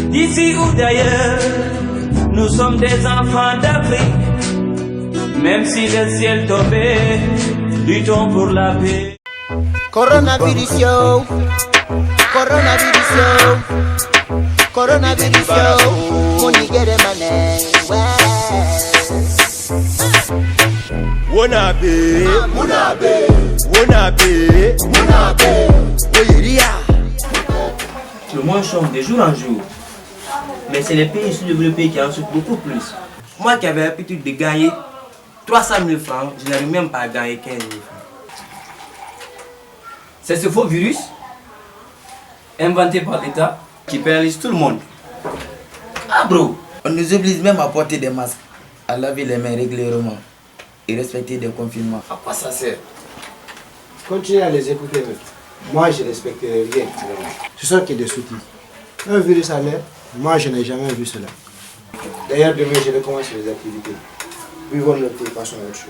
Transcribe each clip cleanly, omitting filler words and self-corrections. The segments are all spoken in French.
D'ici ou d'ailleurs, nous sommes des enfants d'Afrique. Même si le ciel tombait, luttons pour la paix. Coronavirus yo, coronavirus yo, coronavirus yo, money get a money. Wonabe, Wonabe, Wonabe, Wonabe, Oyeria. Le monde change de jour en jour. Mais c'est les pays sous-développés qui en souffrent beaucoup plus. Moi qui avais l'habitude de gagner 300 000 francs, je n'arrive même pas à gagner 15 000 francs. C'est ce faux virus, inventé par l'État, qui pénalise tout le monde. Ah bro! On nous oblige même à porter des masques, à laver les mains régulièrement et respecter des confinements. À quoi ça sert? Continuez à les écouter, mec. Moi, je ne respecterai rien. Ce sont que des sous-titres. Un virus à l'air, moi, je n'ai jamais vu cela. D'ailleurs, demain, je recommence les activités. Vivons notre vie, passons à autre chose.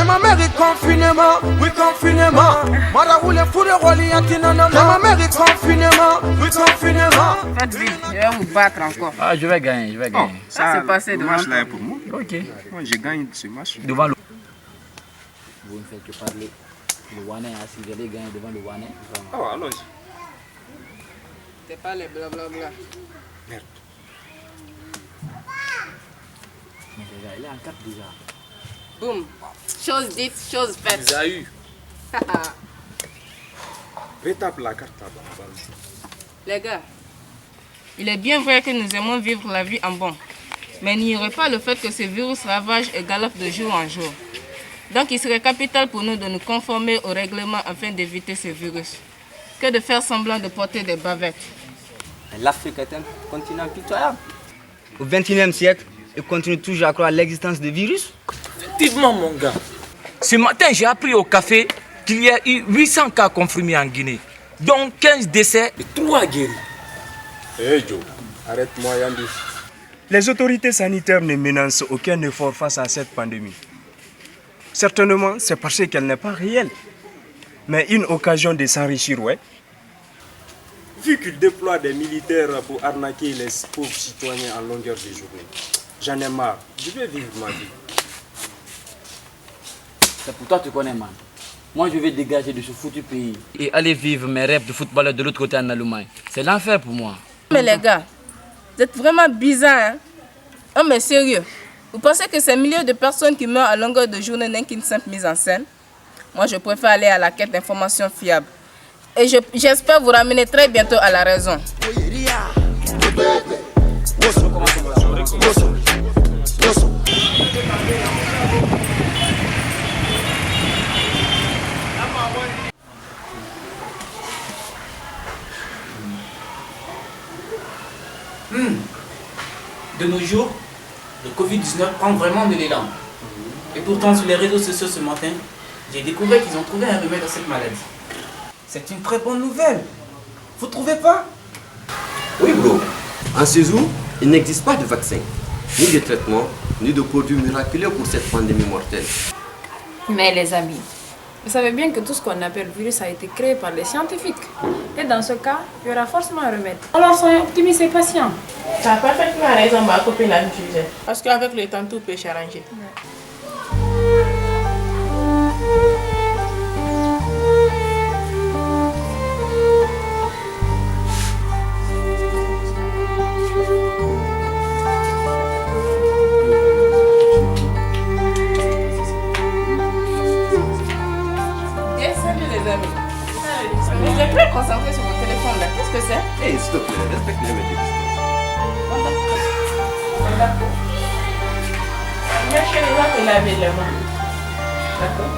Ma mère est confinement, oui confinement. Ma roule fou de Roliantina, ma mère est confinement, oui confinement. Faites vite, je vais vous battre encore. Ah, je vais gagner, je vais gagner. Oh, ça c'est passé devant match là est pour moi. Ok. Moi, je gagne ce match. Devant le... Vous ne faites que parler. Le Wanais a assis, j'allais gagner devant le Wanais. Oh, allons-y. C'est pas les blablabla. Merde. Mais déjà, il est en 4 déjà. Boum. Chose dite, chose faite. Il a eu. Rétape la carte là-bas. Les gars, il est bien vrai que nous aimons vivre la vie en bon. Mais n'ignorez pas le fait que ce virus ravage et galope de jour en jour. Donc il serait capital pour nous de nous conformer au règlement afin d'éviter ce virus. Que de faire semblant de porter des bavettes. L'Afrique est un continent pitoyable. Au XXIe siècle, il continue toujours à croire à l'existence de virus. Effectivement, mon gars. Ce matin, j'ai appris au café qu'il y a eu 800 cas confirmés en Guinée, dont 15 décès et 3 guéris. Hé Joe, arrête-moi Yandi. Les autorités sanitaires ne menacent aucun effort face à cette pandémie. Certainement, c'est parce qu'elle n'est pas réelle. Mais une occasion de s'enrichir, ouais. Vu qu'ils déploient des militaires pour arnaquer les pauvres citoyens en longueur de journée, j'en ai marre. Je vais vivre ma vie. C'est pour toi que tu connais, man. Moi, je vais dégager de ce foutu pays et aller vivre mes rêves de footballeur de l'autre côté en Allemagne. C'est l'enfer pour moi. Mais les gars, vous êtes vraiment bizarres, hein? Oh mais sérieux, vous pensez que ces milliers de personnes qui meurent à longueur de journée n'est qu'une simple mise en scène? Moi, je préfère aller à la quête d'informations fiables. Et j'espère vous ramener très bientôt à la raison. De nos jours, le Covid-19 prend vraiment de l'élan. Et pourtant, sur les réseaux sociaux ce matin, j'ai découvert qu'ils ont trouvé un remède à cette maladie. C'est une très bonne nouvelle. Vous trouvez pas? Oui, bro. En ce jour, il n'existe pas de vaccin, ni de traitement, ni de produit miraculeux pour cette pandémie mortelle. Mais les amis, vous savez bien que tout ce qu'on appelle virus a été créé par les scientifiques. Et dans ce cas, il y aura forcément un remède. Alors soyez optimistes et patients. Tu as parfaitement raison, ma copine a l'utiliser. Parce qu'avec le temps, tout peut s'arranger. vais déjà te laver les mains. D'accord?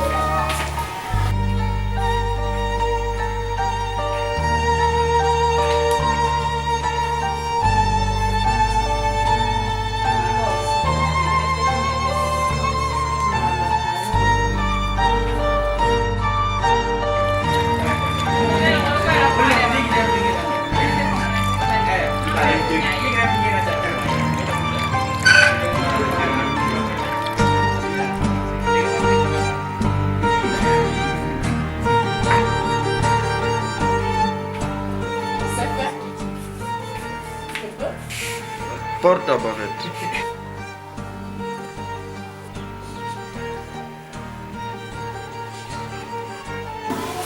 Porte ta barrette.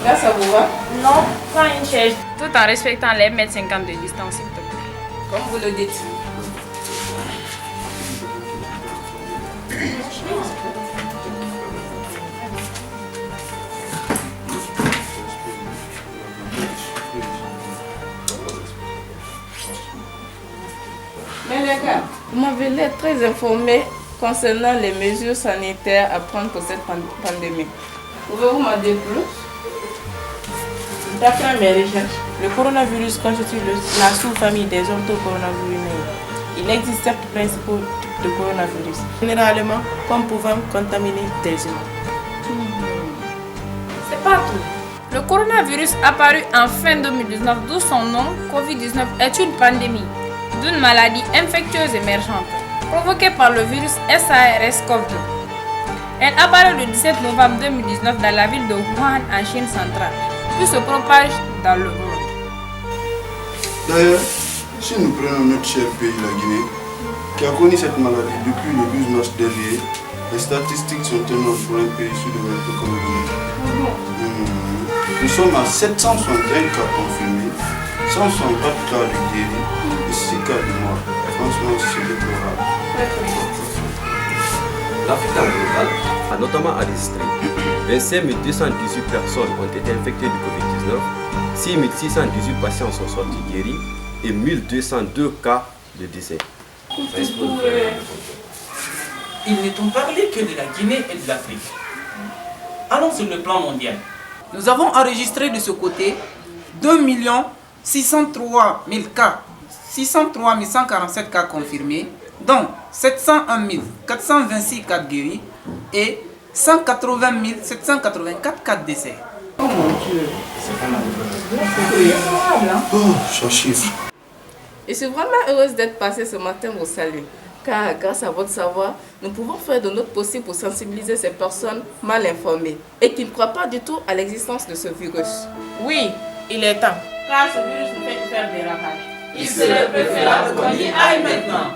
Là, ça vous va? Non, prends une chaise. Tout en respectant les 1,50 m de distance, s'il te plaît. Comme vous le dites. Mais les gars, vous m'avez l'air très informé concernant les mesures sanitaires à prendre pour cette pandémie. Pouvez-vous m'en dire plus? D'après mes recherches, le coronavirus constitue la sous-famille des orthocoronavirus. Il existe sept principaux types de coronavirus, généralement comme pouvant contaminer des humains. C'est pas tout. Le coronavirus apparu en fin 2019, d'où son nom, Covid-19, est une pandémie d'une maladie infectieuse émergente provoquée par le virus SARS-CoV-2. Elle apparaît le 17 novembre 2019 dans la ville de Wuhan en Chine centrale, puis se propage dans le monde. D'ailleurs, si nous prenons notre cher pays, la Guinée, qui a connu cette maladie depuis le 12 mars dernier, les statistiques sont énormes pour un pays sous-développé comme le Guinée. Nous sommes à 761 cas confirmés, 164 cas de guéris et 6 cas de morts. Franchement, c'est déplorable. L'Afrique globale a notamment enregistré 25 218 personnes ont été infectées du Covid-19, 6 618 patients sont sortis guéris et 1202 cas de décès. Ils ne t'ont parlé que de la Guinée et de l'Afrique. Allons sur le plan mondial. Nous avons enregistré de ce côté 2 603 000 cas, 603 147 cas confirmés, dont 701 426 cas guéris et 180 784 cas de décès. Oh mon Dieu, Oh, ça chiffre. Je suis vraiment heureuse d'être passée ce matin au salut, car grâce à votre savoir, nous pouvons faire de notre possible pour sensibiliser ces personnes mal informées et qui ne croient pas du tout à l'existence de ce virus. Oui, il est temps, car ce virus nous fait faire des ravages. Il serait préférable qu'on y aille maintenant.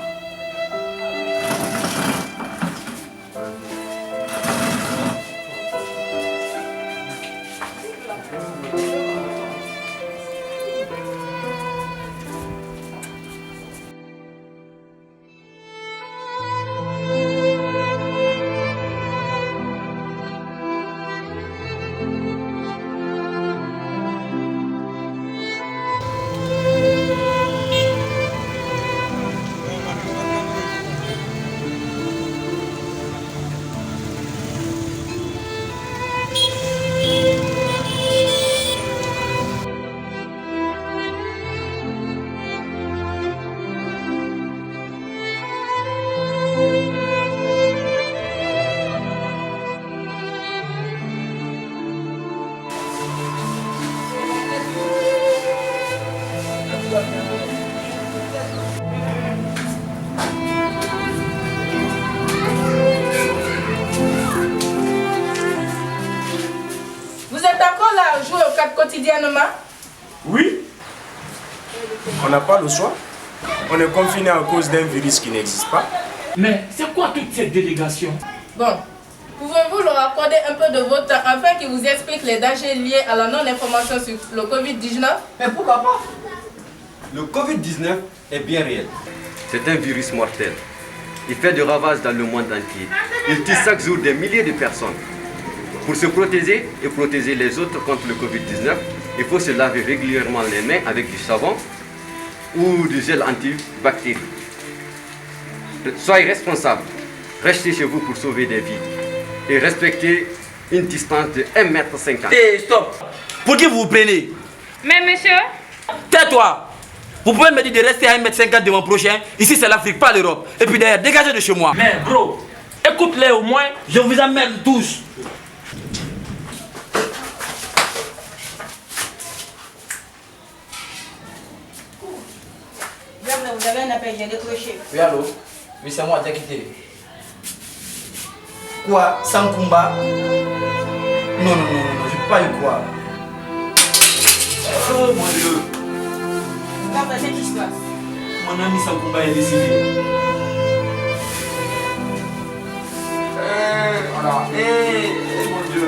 Vous êtes encore là à jouer aux cartes quotidiennement? Oui. On n'a pas le choix. On est confiné à cause d'un virus qui n'existe pas. Mais c'est quoi toute cette délégation? Bon, pouvez-vous leur accorder un peu de votre temps afin qu'ils vous expliquent les dangers liés à la non-information sur le Covid-19? Mais pourquoi pas? Le Covid-19 est bien réel. C'est un virus mortel. Il fait des ravages dans le monde entier. Il tue chaque jour des milliers de personnes. Pour se protéger et protéger les autres contre le Covid-19, il faut se laver régulièrement les mains avec du savon ou du gel antibactérien. Soyez responsables. Restez chez vous pour sauver des vies. Et respectez une distance de 1,50 m. Hé, stop! Pour qui vous vous prenez? Mais monsieur, Tais-toi! Vous pouvez me dire de rester à 1,50 m de mon prochain. Ici, c'est l'Afrique, pas l'Europe. Et puis d'ailleurs, dégagez de chez moi. Mais bro, écoute-les au moins. Je vous emmerde tous. Vous avez un appel, j'ai décroché. Oui, allô? Oui, c'est moi, t'as quitté. Quoi? Sankumba? Non, je peux pas y croire. Oh mon Dieu! Qu'est-ce qui se passe? Mon ami Sankumba est décédé. Voilà. Mon Dieu.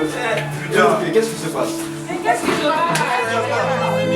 Putain, qu'est-ce qui se passe? Mais qu'est-ce qui se passe?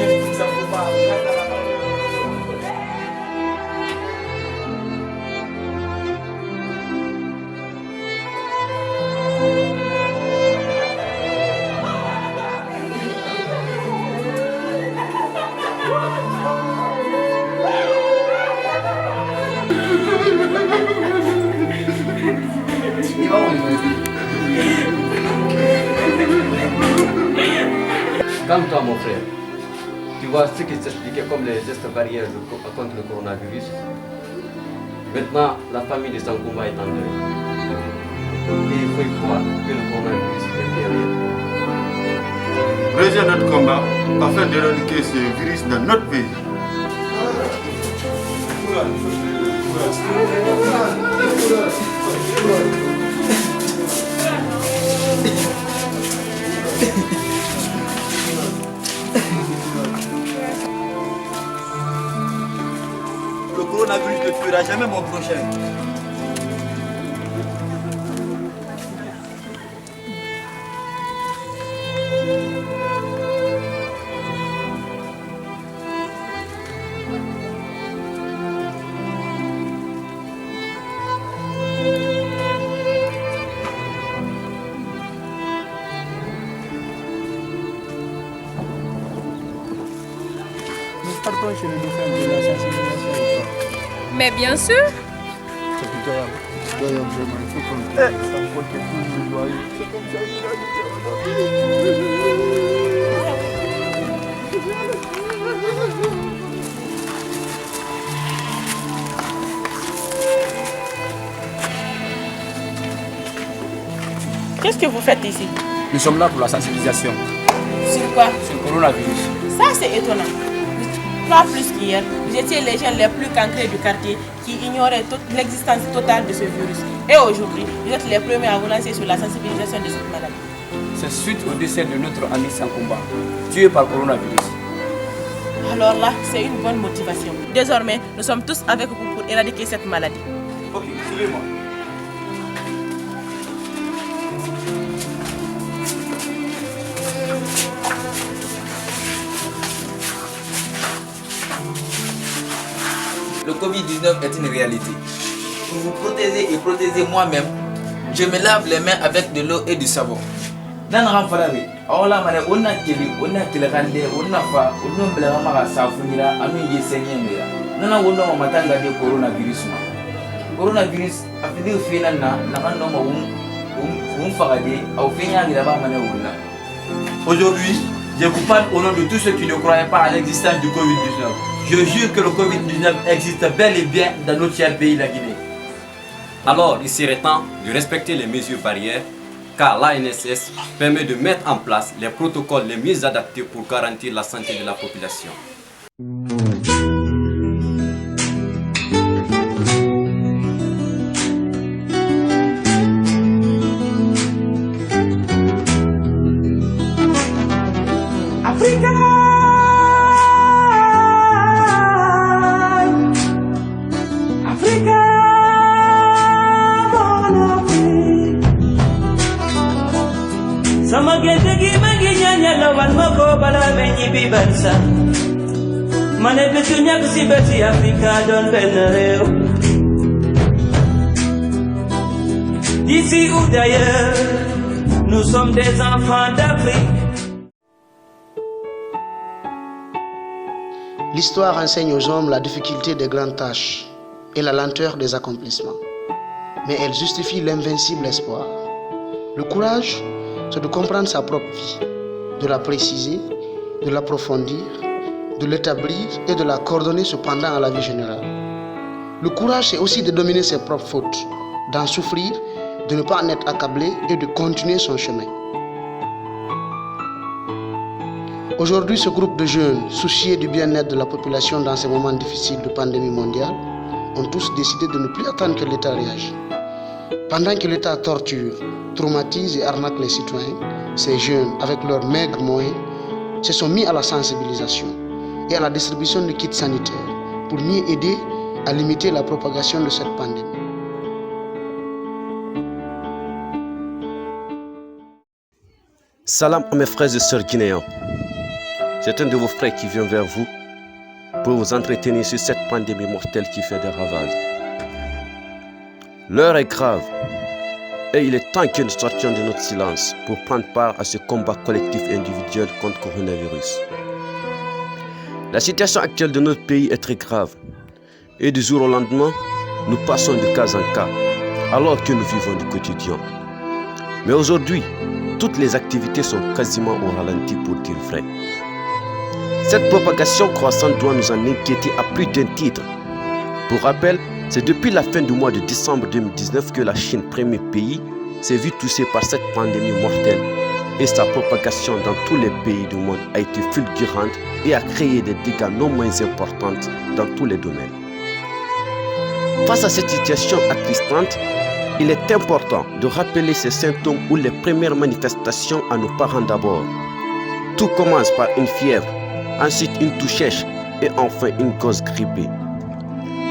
Calme-toi mon frère. Tu vois ce qui s'expliquait comme les gestes barrières contre le coronavirus. Maintenant, la famille de Sankumba est en deuil. Et il faut y croire que le coronavirus est derrière. Réserve notre combat afin d'éradiquer ce virus dans notre pays. Le coronavirus ne tuera jamais mon prochain. Nous partons chez le médecin de la sensibilisation. mais bien sûr. Capitaine, vraiment, il faut qu'on s'emporte tous les joyeux. C'est comme ça Qu'est-ce que vous faites ici? Nous sommes là pour la sensibilisation Sur quoi? sur le coronavirus. Ça, c'est étonnant. Pas plus qu'hier, vous étiez les gens les plus cancrés du quartier qui ignoraient l'existence totale de ce virus. Et aujourd'hui, vous êtes les premiers à vous lancer sur la sensibilisation de cette maladie. C'est suite au décès de notre ami Sankumba, tué par le coronavirus. Alors là, c'est une bonne motivation. Désormais, nous sommes tous avec vous pour éradiquer cette maladie. Ok, suivez-moi. Le Covid-19 est une réalité. Pour vous protéger et protéger moi-même, je me lave les mains avec de l'eau et du savon. Nan ramfalari, awala mane onna kili kande, onna fa, onna mbela mama safunira, anu yesenye mira. Nana wonna matanga de coronavirus ma. Coronavirus afidi fina na kando ma fagade, au fina ngira ba mane wonna. Aujourd'hui, je vous parle au nom de tous ceux qui ne croyaient pas à l'existence du Covid-19. Je jure que le Covid-19 existe bel et bien dans notre cher pays, la Guinée. Alors, il serait temps de respecter les mesures barrières, car l'ANSS permet de mettre en place les protocoles les mieux adaptés pour garantir la santé de la population. D'ici ou d'ailleurs, nous sommes des enfants d'Afrique. L'histoire enseigne aux hommes la difficulté des grandes tâches et la lenteur des accomplissements. mais elle justifie l'invincible espoir. Le courage, c'est de comprendre sa propre vie, de la préciser, de l'approfondir, de l'établir et de la coordonner cependant à la vie générale. Le courage, c'est aussi de dominer ses propres fautes, d'en souffrir, de ne pas en être accablé et de continuer son chemin. Aujourd'hui, ce groupe de jeunes, souciés du bien-être de la population dans ces moments difficiles de pandémie mondiale, ont tous décidé de ne plus attendre que l'État réagisse. Pendant que l'État torture, traumatise et arnaque les citoyens, ces jeunes, avec leurs maigres moyens, se sont mis à la sensibilisation et à la distribution de kits sanitaires pour mieux aider à limiter la propagation de cette pandémie. Salam à mes frères et sœurs guinéens. C'est un de vos frères qui vient vers vous pour vous entretenir sur cette pandémie mortelle qui fait des ravages. L'heure est grave et il est temps que nous sortions de notre silence pour prendre part à ce combat collectif et individuel contre le coronavirus. La situation actuelle de notre pays est très grave et du jour au lendemain, nous passons de cas en cas alors que nous vivons du quotidien. Mais aujourd'hui, toutes les activités sont quasiment au ralenti pour dire vrai. Cette propagation croissante doit nous en inquiéter à plus d'un titre. Pour rappel, c'est depuis la fin du mois de décembre 2019 que la Chine, premier pays, s'est vue touchée par cette pandémie mortelle et sa propagation dans tous les pays du monde a été fulgurante et a créé des dégâts non moins importants dans tous les domaines. Face à cette situation attristante, il est important de rappeler ces symptômes ou les premières manifestations à nos parents d'abord. Tout commence par une fièvre, ensuite une toux sèche et enfin une gosse grippée.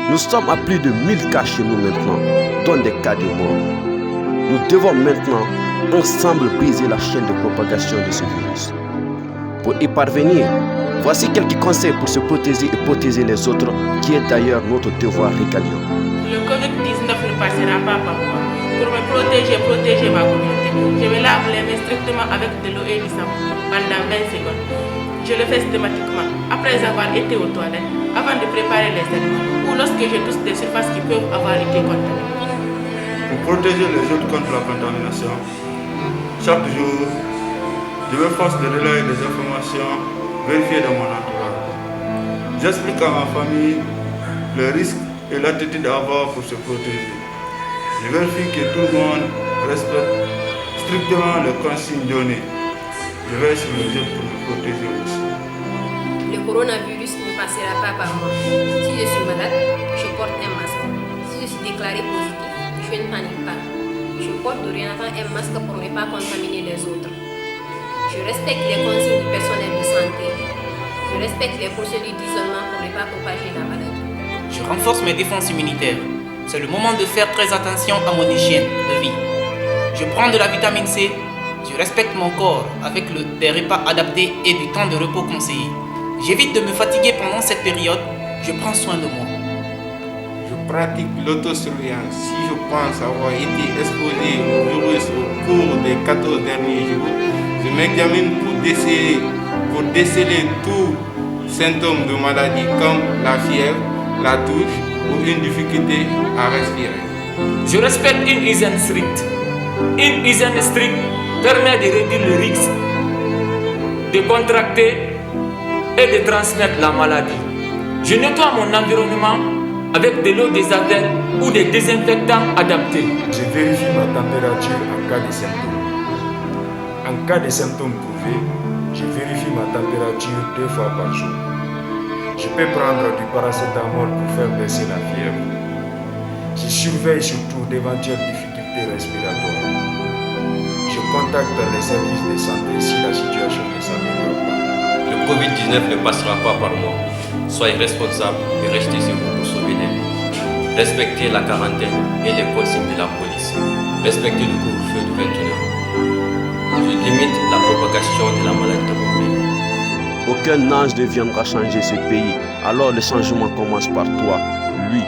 Nous sommes à plus de 1000 cas chez nous maintenant, dont des cas de mort. Nous devons maintenant ensemble briser la chaîne de propagation de ce virus. Pour y parvenir, voici quelques conseils pour se protéger et protéger les autres, qui est d'ailleurs notre devoir régalien. Le Covid-19 ne passera pas par moi. Pour me protéger ma communauté, je me lave les mains strictement avec de l'eau et du savon pendant 20 secondes. Je le fais systématiquement après avoir été aux toilettes, avant de préparer les aliments ou lorsque je touche des surfaces qui peuvent avoir été contaminées. Pour protéger les autres contre la contamination, chaque jour, je me force de relayer des informations vérifiées dans mon entourage. J'explique à ma famille le risque et l'attitude à avoir pour se protéger. Je vérifie que tout le monde respecte strictement les consignes données. Je veille sur les autres pour me protéger aussi. Le coronavirus ne passera pas par moi. Si je suis malade, je porte un masque. Si je suis déclaré positif, je ne panique pas. Je porte dorénavant un masque pour ne pas contaminer les autres. Je respecte les consignes du personnel de santé. Je respecte les procédures d'isolement pour ne pas propager la maladie. Je renforce mes défenses immunitaires. C'est le moment de faire très attention à mon hygiène de vie. Je prends de la vitamine C. Je respecte mon corps avec des repas adaptés et du temps de repos conseillé. J'évite de me fatiguer pendant cette période. Je prends soin de moi. Je pratique l'autosurveillance. Si je pense avoir été exposé au virus au cours des 14 derniers jours, je m'examine pour déceler tous symptômes de maladie comme la fièvre, la toux ou une difficulté à respirer. Je respecte une hygiène stricte. Une hygiène stricte permet de réduire le risque de contracter et de transmettre la maladie. Je nettoie mon environnement avec de l'eau des artères ou des désinfectants adaptés. Je vérifie ma température en cas de symptômes. En cas de symptômes prouvés, je vérifie ma température 2 fois par jour. Je peux prendre du paracétamol pour faire baisser la fièvre. Je surveille surtout d'éventuelles difficultés respiratoires. Je contacte les services de santé si la situation ne s'améliore pas. Le Covid-19 ne passera pas par moi. Soyez responsables et restez sur vous pour sauver des vies. Respectez la quarantaine et les consignes de la police. Respectez le couvre-feu de 21h. Je limite la propagation de la maladie de mon pays. Aucun ange ne viendra changer ce pays. Alors le changement commence par toi, lui,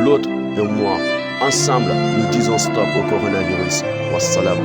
l'autre et moi. Ensemble, nous disons stop au coronavirus. Wassalam.